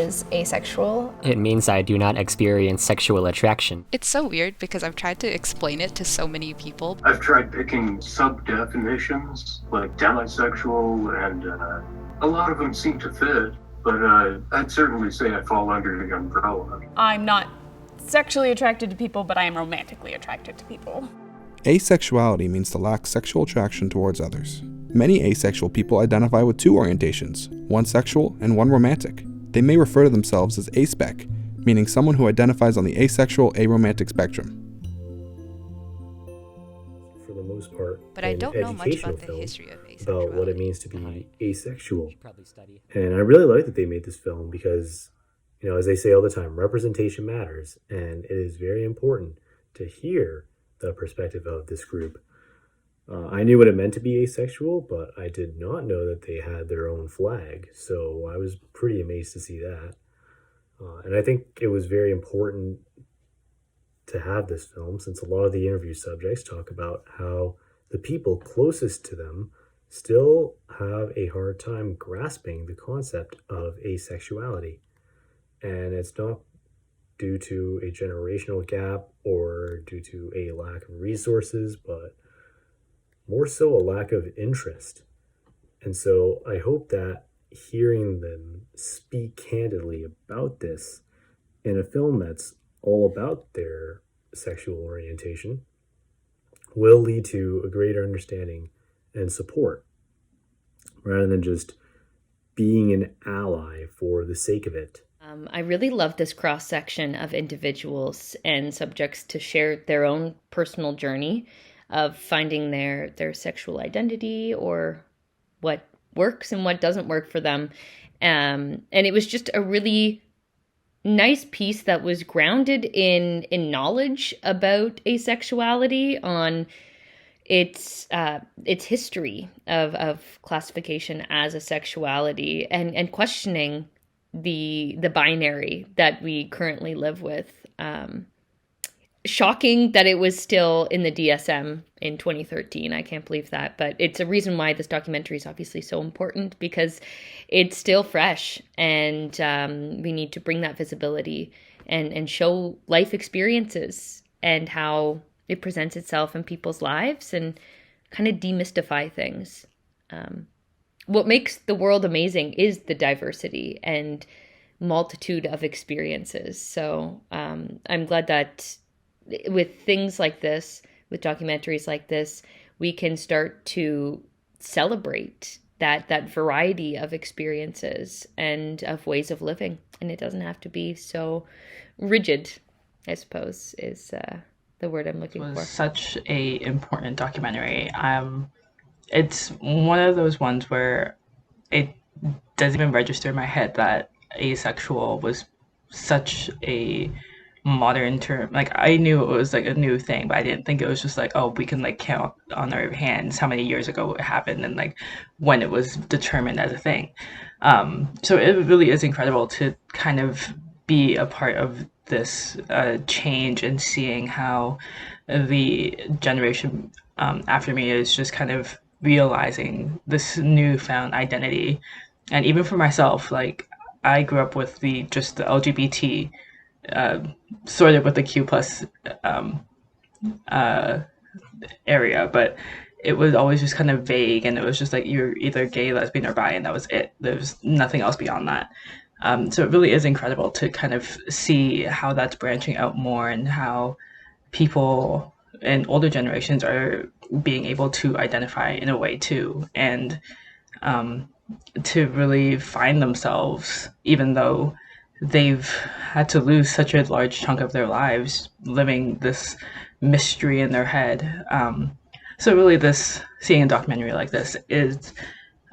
is asexual. It means I do not experience sexual attraction. It's so weird because I've tried to explain it to so many people. I've tried picking sub-definitions like demisexual, and a lot of them seem to fit, but I'd certainly say I fall under the umbrella. I'm not sexually attracted to people, but I am romantically attracted to people. Asexuality means to lack sexual attraction towards others. Many asexual people identify with two orientations, one sexual and one romantic. They may refer to themselves as aspec, meaning someone who identifies on the asexual, aromantic spectrum. For the most part, But I don't know much about the history of asexuality. about what it means to be asexual. And I really like that they made this film because, you know, as they say all the time, representation matters, and it is very important to hear the perspective of this group. I knew what it meant to be asexual, but I did not know that they had their own flag, so I was pretty amazed to see that. And I think it was very important to have this film since a lot of the interview subjects talk about how the people closest to them still have a hard time grasping the concept of asexuality. And it's not due to a generational gap or due to a lack of resources, but more so a lack of interest. And so I hope that hearing them speak candidly about this in a film that's all about their sexual orientation will lead to a greater understanding and support rather than just being an ally for the sake of it. I really love this cross-section of individuals and subjects to share their own personal journey of finding their sexual identity or what works and what doesn't work for them. And it was just a really nice piece that was grounded in knowledge about asexuality, on its history of classification as a sexuality, and questioning the binary that we currently live with. Shocking that it was still in the DSM in 2013. I can't believe that. But it's a reason why this documentary is obviously so important, because it's still fresh, and we need to bring that visibility and show life experiences and how it presents itself in people's lives and kind of demystify things. What makes the world amazing is the diversity and multitude of experiences. So I'm glad that with things like this, with documentaries like this, we can start to celebrate that variety of experiences and of ways of living. And it doesn't have to be so rigid, I suppose, is the word I'm looking for. It was such a important documentary. It's one of those ones where it doesn't even register in my head that asexual was such a modern term. Like, I knew it was like a new thing, but I didn't think it was just like, oh, we can like count on our hands how many years ago it happened and like when it was determined as a thing. So it really is incredible to kind of be a part of this change and seeing how the generation after me is just kind of realizing this newfound identity. And even for myself, like, I grew up with the LGBT, sort of with the Q plus area, but it was always just kind of vague, and it was just like you're either gay, lesbian, or bi, and that was it. There was nothing else beyond that. So it really is incredible to kind of see how that's branching out more, and how people in older generations are being able to identify in a way too, and to really find themselves, even though they've had to lose such a large chunk of their lives living this mystery in their head. So really, seeing a documentary like this is,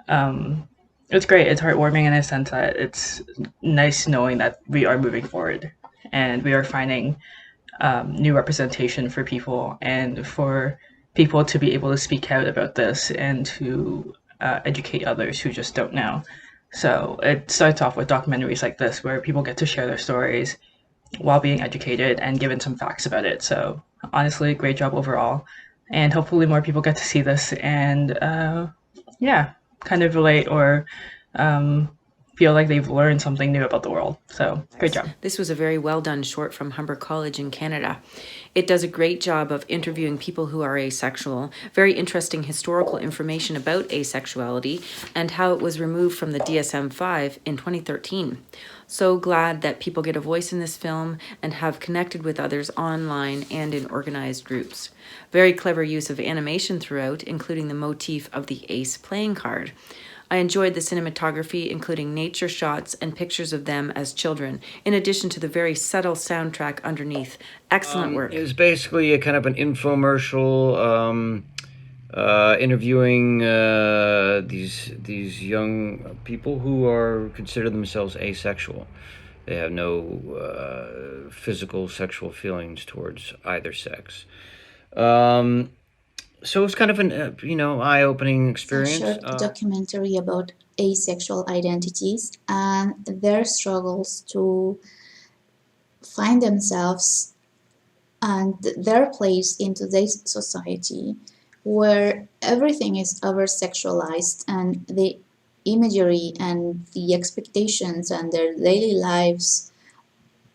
it's great. It's heartwarming in a sense that it's nice knowing that we are moving forward and we are finding new representation for people, and for people to be able to speak out about this and to educate others who just don't know. So it starts off with documentaries like this where people get to share their stories while being educated and given some facts about it. So honestly, great job overall. And hopefully more people get to see this and kind of relate or feel like they've learned something new about the world. So great job. This was a very well done short from Humber College in Canada. It does a great job of interviewing people who are asexual, very interesting historical information about asexuality, and how it was removed from the DSM-5 in 2013. So glad that people get a voice in this film and have connected with others online and in organized groups. Very clever use of animation throughout, including the motif of the ace playing card. I enjoyed the cinematography, including nature shots and pictures of them as children, in addition to the very subtle soundtrack underneath. Excellent work. It was basically a kind of an infomercial interviewing these young people who are consider themselves asexual. They have no physical sexual feelings towards either sex. So it's kind of an eye-opening experience. A short documentary about asexual identities and their struggles to find themselves and their place in today's society, where everything is over-sexualized and the imagery and the expectations and their daily lives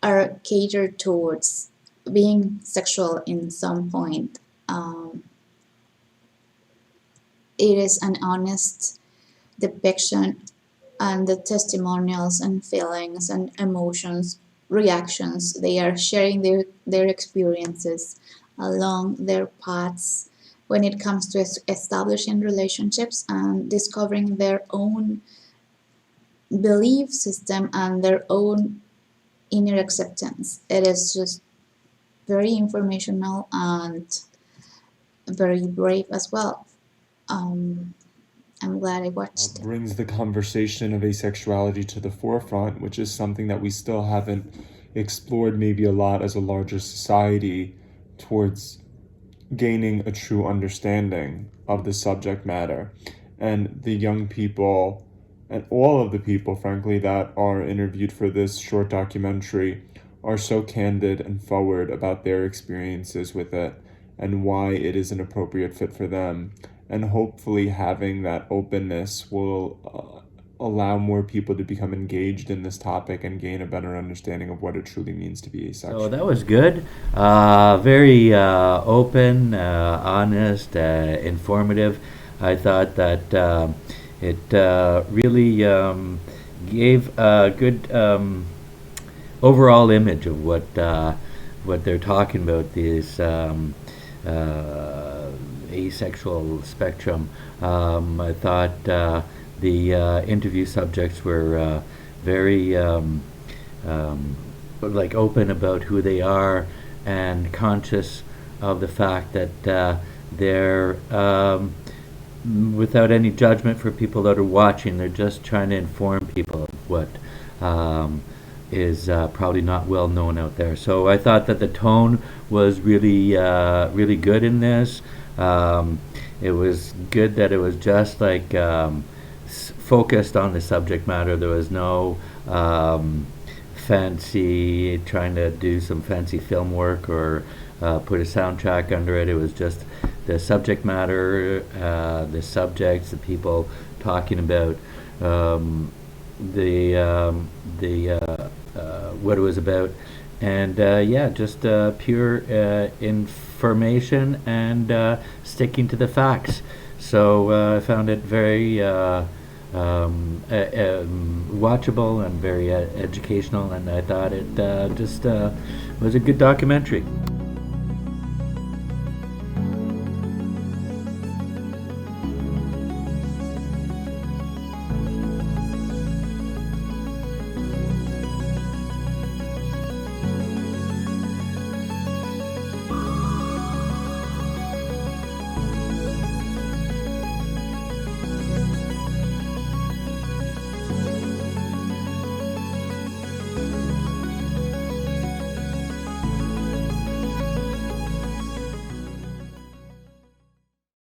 are catered towards being sexual in some point. It is an honest depiction, and the testimonials and feelings and emotions, reactions, they are sharing their experiences along their paths when it comes to establishing relationships and discovering their own belief system and their own inner acceptance. It is just very informational and very brave as well. I'm glad I watched it. Brings the conversation of asexuality to the forefront, which is something that we still haven't explored maybe a lot as a larger society towards gaining a true understanding of the subject matter. And the young people and all of the people, frankly, that are interviewed for this short documentary are so candid and forward about their experiences with it and why it is an appropriate fit for them. And hopefully having that openness will allow more people to become engaged in this topic and gain a better understanding of what it truly means to be asexual. So that was good. Very open, honest, informative. I thought that it really gave a good overall image of what they're talking about, this asexual spectrum. I thought the interview subjects were very open about who they are and conscious of the fact that they're without any judgment for people that are watching. They're just trying to inform people of what is probably not well known out there. So I thought that the tone was really really good in this. It was good that it was just focused on the subject matter. There was no fancy trying to do some fancy film work or put a soundtrack under it. It was just the subject matter, the subjects, the people talking about what it was about, and just pure information and sticking to the facts. So I found it very watchable and very educational, and I thought it just was a good documentary.